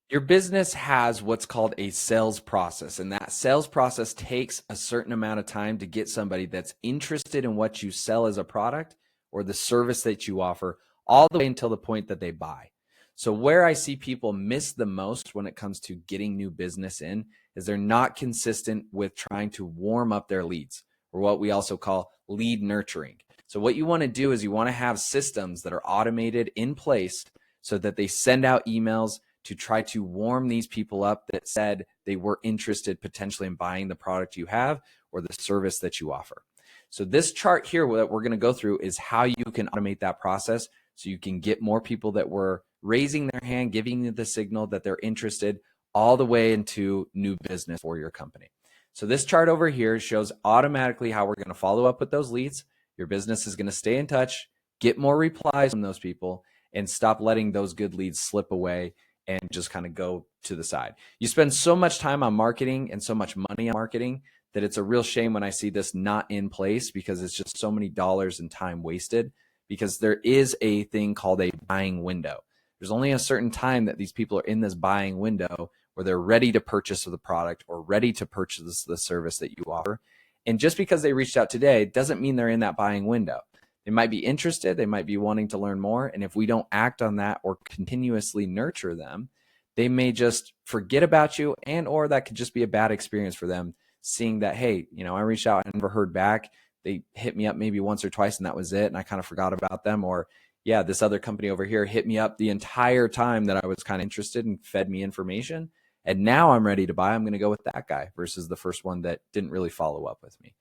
Your business has what's called a sales process, and that sales process takes a certain amount of time to get somebody that's interested in what you sell as a product or the service that you offer, all the way until the point that they buy. So where I see people miss the most when it comes to getting new business in is they're not consistent with trying to warm up their leads, or what we also call lead nurturing. So what you want to do is you want to have systems that are automated in place so that they send out emails to try to warm these people up that said they were interested potentially in buying the product you have or the service that you offer. So this chart here that we're going to go through is how you can automate that process so you can get more people that were raising their hand, giving you the signal that they're interested, all the way into new business for your company. So this chart over here shows automatically how we're going to follow up with those leads. Your business is going to stay in touch, get more replies from those people, and stop letting those good leads slip away and just kind of go to the side. You spend so much time on marketing and so much money on marketing that it's a real shame when I see this not in place, because it's just so many dollars and time wasted, because there is a thing called a buying window. There's only a certain time that these people are in this buying window where they're ready to purchase the product or ready to purchase the service that you offer. And just because they reached out today doesn't mean they're in that buying window. They might be interested, they might be wanting to learn more, and if we don't act on that or continuously nurture them, they may just forget about you, and or that could just be a bad experience for them, seeing that, hey, I reached out, I never heard back. They hit me up maybe once or twice and that was it, and I kind of forgot about them. Or yeah, this other company over here hit me up the entire time that I was kind of interested and fed me information, and now I'm ready to buy. I'm going to go with that guy versus the first one that didn't really follow up with me.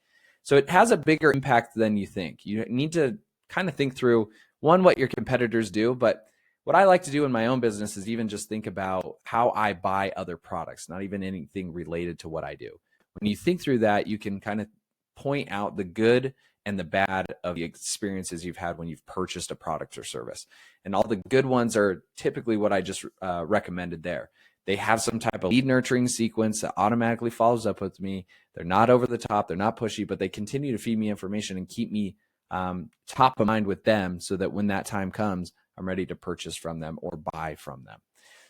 So it has a bigger impact than you think. You need to kind of think through, one, what your competitors do, but what I like to do in my own business is even just think about how I buy other products, not even anything related to what I do. When you think through that, you can kind of point out the good and the bad of the experiences you've had when you've purchased a product or service. And all the good ones are typically what I just recommended there. They have some type of lead nurturing sequence that automatically follows up with me. They're not over the top, they're not pushy, but they continue to feed me information and keep me top of mind with them, so that when that time comes, I'm ready to purchase from them or buy from them.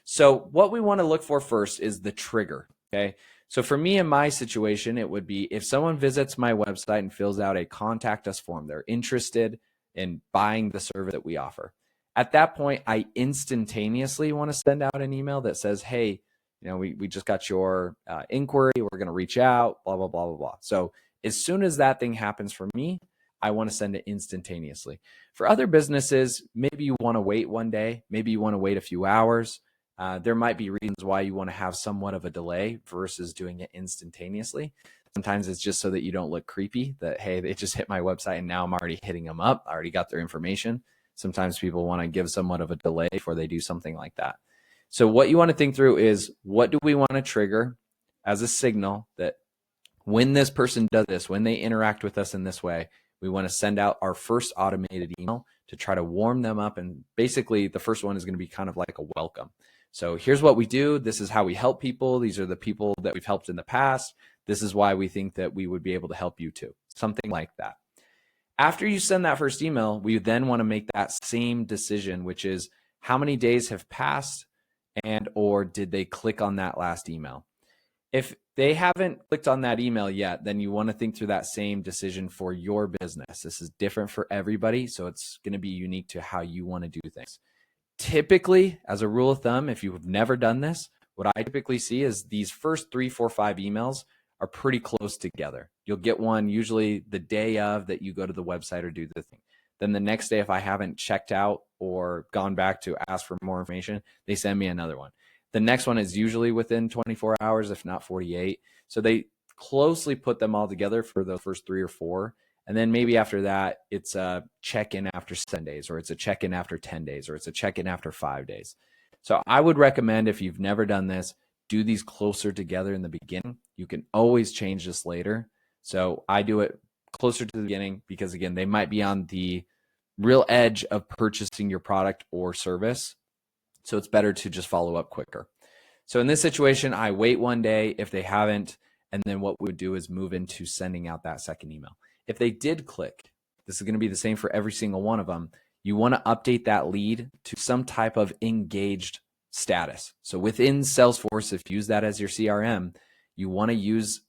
So what we want to look for first is the trigger, okay? So for me, in my situation, it would be if someone visits my website and fills out a contact us form, they're interested in buying the service that we offer. At that point, I instantaneously want to send out an email that says, hey, we just got your inquiry. We're going to reach out, blah, blah, blah, blah, blah. So as soon as that thing happens for me, I want to send it instantaneously. For other businesses, maybe you want to wait one day. Maybe you want to wait a few hours. There might be reasons why you want to have somewhat of a delay versus doing it instantaneously. Sometimes it's just so that you don't look creepy, that, hey, they just hit my website and now I'm already hitting them up. I already got their information. Sometimes people want to give somewhat of a delay before they do something like that. So what you want to think through is, what do we want to trigger as a signal that when this person does this, when they interact with us in this way, we want to send out our first automated email to try to warm them up. And basically the first one is going to be kind of like a welcome. So here's what we do. This is how we help people. These are the people that we've helped in the past. This is why we think that we would be able to help you too. Something like that. After you send that first email, we then want to make that same decision, which is how many days have passed and or did they click on that last email? If they haven't clicked on that email yet, then you want to think through that same decision for your business. This is different for everybody, so it's going to be unique to how you want to do things. Typically, as a rule of thumb, if you've never done this, what I typically see is these first 3, 4, 5 emails are pretty close together. You'll get one usually the day of that you go to the website or do the thing. Then the next day, if I haven't checked out or gone back to ask for more information, they send me another one. The next one is usually within 24 hours, if not 48. So they closely put them all together for the first 3 or 4. And then maybe after that, it's a check-in after 7 days, or it's a check-in after 10 days, or it's a check-in after 5 days. So I would recommend, if you've never done this, do these closer together in the beginning. You can always change this later. So I do it closer to the beginning because, again, they might be on the real edge of purchasing your product or service. So it's better to just follow up quicker. So in this situation, I wait one day if they haven't, and then what we would do is move into sending out that second email. If they did click, this is going to be the same for every single one of them. You want to update that lead to some type of engaged status. So within Salesforce, if you use that as your CRM, you want to use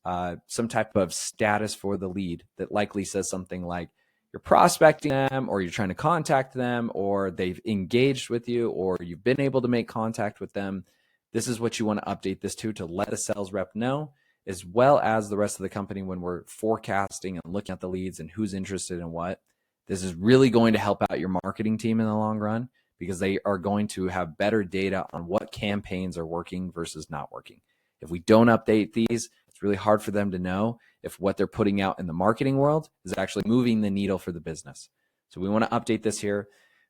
some type of status for the lead that likely says something like you're prospecting them, or you're trying to contact them, or they've engaged with you, or you've been able to make contact with them. This is what you want to update this to let a sales rep know, as well as the rest of the company when we're forecasting and looking at the leads and who's interested in what. This is really going to help out your marketing team in the long run, because they are going to have better data on what campaigns are working versus not working. If we don't update these, it's really hard for them to know if what they're putting out in the marketing world is actually moving the needle for the business. So we want to update this here.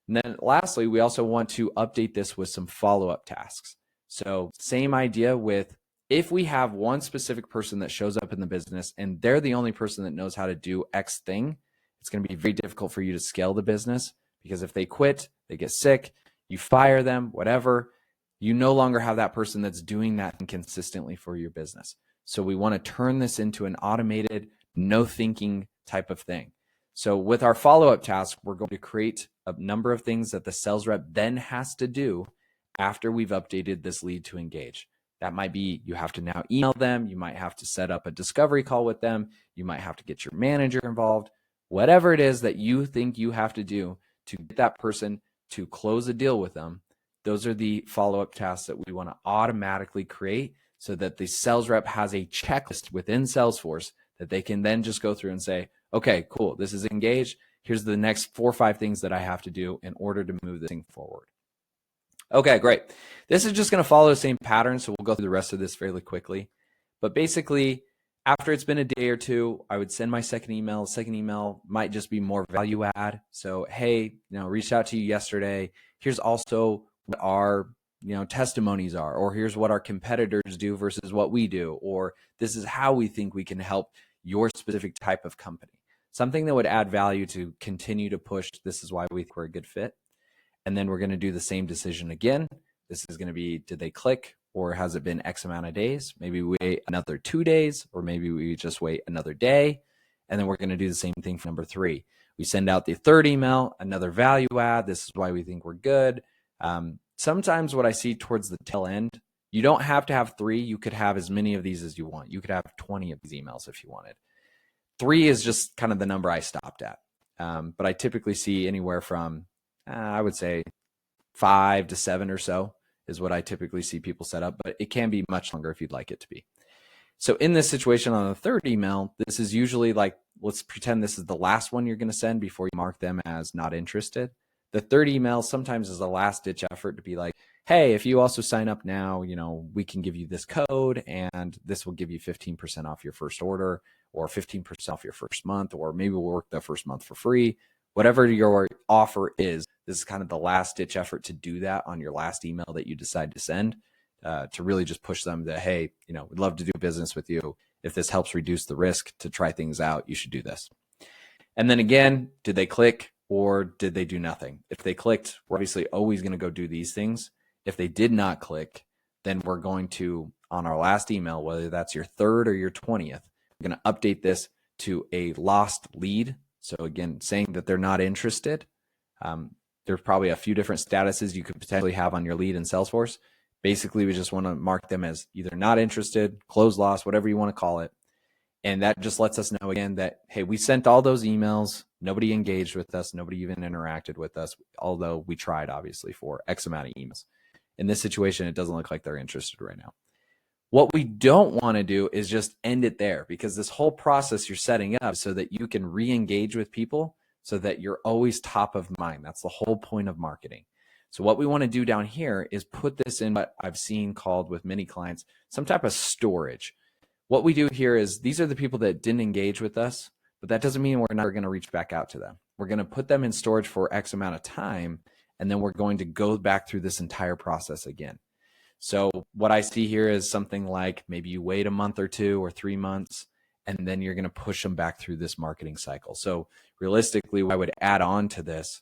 And then lastly, we also want to update this with some follow-up tasks. So same idea with, if we have one specific person that shows up in the business and they're the only person that knows how to do X thing, it's going to be very difficult for you to scale the business, because if they quit, they get sick, you fire them, whatever, you no longer have that person that's doing that consistently for your business. So we want to turn this into an automated, no thinking type of thing. So with our follow-up task, we're going to create a number of things that the sales rep then has to do after we've updated this lead to engage. That might be, you have to now email them, you might have to set up a discovery call with them, you might have to get your manager involved, whatever it is that you think you have to do to get that person to close a deal with them. Those are the follow-up tasks that we want to automatically create, so that the sales rep has a checklist within Salesforce that they can then just go through and say, okay, cool, this is engaged. Here's the next 4 or 5 things that I have to do in order to move this thing forward. Okay, great. This is just going to follow the same pattern, so we'll go through the rest of this fairly quickly. But basically, after it's been a day or two, I would send my second email. Second email might just be more value add. So, hey, reached out to you yesterday. Here's also what our testimonies are, or here's what our competitors do versus what we do, or this is how we think we can help your specific type of company. Something that would add value to continue to push, this is why we think we're a good fit. And then we're going to do the same decision again. This is going to be, did they click, or has it been X amount of days? Maybe we wait another 2 days, or maybe we just wait another day. And then we're going to do the same thing for number 3. We send out the third email, another value add. This is why we think we're good. Sometimes what I see towards the tail end, you don't have to have 3. You could have as many of these as you want. You could have 20 of these emails if you wanted. 3 is just kind of the number I stopped at. But I typically see anywhere from, I would say 5 to 7 or so is what I typically see people set up, but it can be much longer if you'd like it to be. So in this situation on the third email, this is usually like, let's pretend this is the last one you're going to send before you mark them as not interested. The third email sometimes is a last ditch effort to be like, hey, if you also sign up now, we can give you this code and this will give you 15% off your first order, or 15% off your first month, or maybe we'll work the first month for free. Whatever your offer is, this is kind of the last ditch effort to do that on your last email that you decide to send, to really just push them that, hey, we'd love to do business with you. If this helps reduce the risk to try things out, you should do this. And then again, did they click or did they do nothing? If they clicked, we're obviously always going to go do these things. If they did not click, then we're going to, on our last email, whether that's your 3rd or your 20th, we're going to update this to a lost lead. So again, saying that they're not interested. There's probably a few different statuses you could potentially have on your lead in Salesforce. Basically, we just want to mark them as either not interested, close lost, whatever you want to call it. And that just lets us know again that, hey, we sent all those emails. Nobody engaged with us. Nobody even interacted with us, although we tried, obviously, for X amount of emails. In this situation, it doesn't look like they're interested right now. What we don't want to do is just end it there, because this whole process you're setting up so that you can re-engage with people, so that you're always top of mind. That's the whole point of marketing. So what we want to do down here is put this in what I've seen called with many clients, some type of storage. What we do here is, these are the people that didn't engage with us, but that doesn't mean we're not going to reach back out to them. We're going to put them in storage for X amount of time, and then we're going to go back through this entire process again. So what I see here is something like, maybe you wait a month or 2 or 3 months, and then you're going to push them back through this marketing cycle. So realistically, what I would add on to this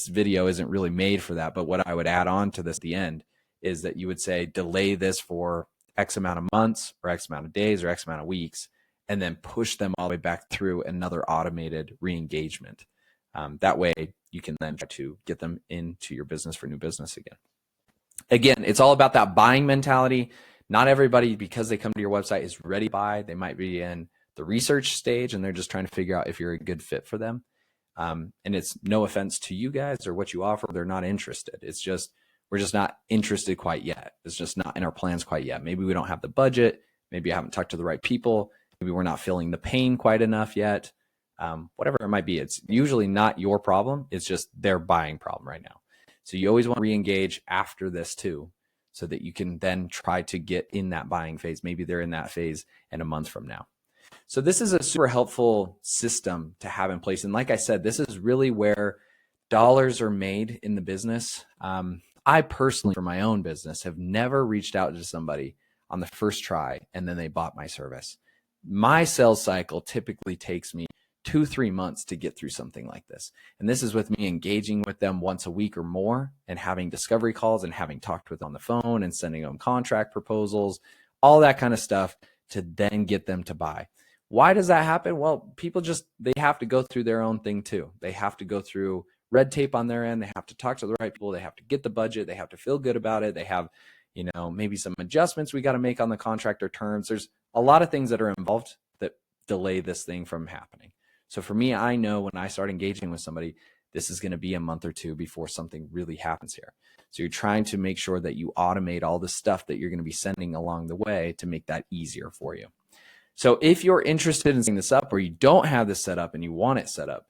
video isn't really made for that, but what I would add on to this at the end is that you would say, delay this for X amount of months or X amount of days or X amount of weeks, and then push them all the way back through another automated re-engagement. That way you can then try to get them into your business for new business again. Again, it's all about that buying mentality. Not everybody, because they come to your website, is ready to buy. They might be in the research stage and they're just trying to figure out if you're a good fit for them. And it's no offense to you guys or what you offer. They're not interested. It's just, we're just not interested quite yet. It's just not in our plans quite yet. Maybe we don't have the budget. Maybe I haven't talked to the right people. Maybe we're not feeling the pain quite enough yet. Whatever it might be, it's usually not your problem. It's just their buying problem right now. So you always want to re-engage after this too, so that you can then try to get in that buying phase. Maybe they're in that phase in a month from now. So this is a super helpful system to have in place. And like I said, this is really where dollars are made in the business. I personally, for my own business, have never reached out to somebody on the first try and then they bought my service. My sales cycle typically takes me 2-3 months to get through something like this. And this is with me engaging with them once a week or more and having discovery calls and having talked with them on the phone and sending them contract proposals, all that kind of stuff to then get them to buy. Why does that happen? Well, people just, they have to go through their own thing too. They have to go through red tape on their end. They have to talk to the right people. They have to get the budget. They have to feel good about it. They have, maybe some adjustments we got to make on the contract or terms. There's a lot of things that are involved that delay this thing from happening. So for me, I know when I start engaging with somebody, this is going to be a month or two before something really happens here. So you're trying to make sure that you automate all the stuff that you're going to be sending along the way to make that easier for you. So if you're interested in setting this up, or you don't have this set up and you want it set up,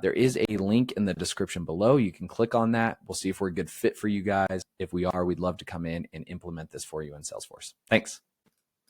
there is a link in the description below. You can click on that. We'll see if we're a good fit for you guys. If we are, we'd love to come in and implement this for you in Salesforce. Thanks.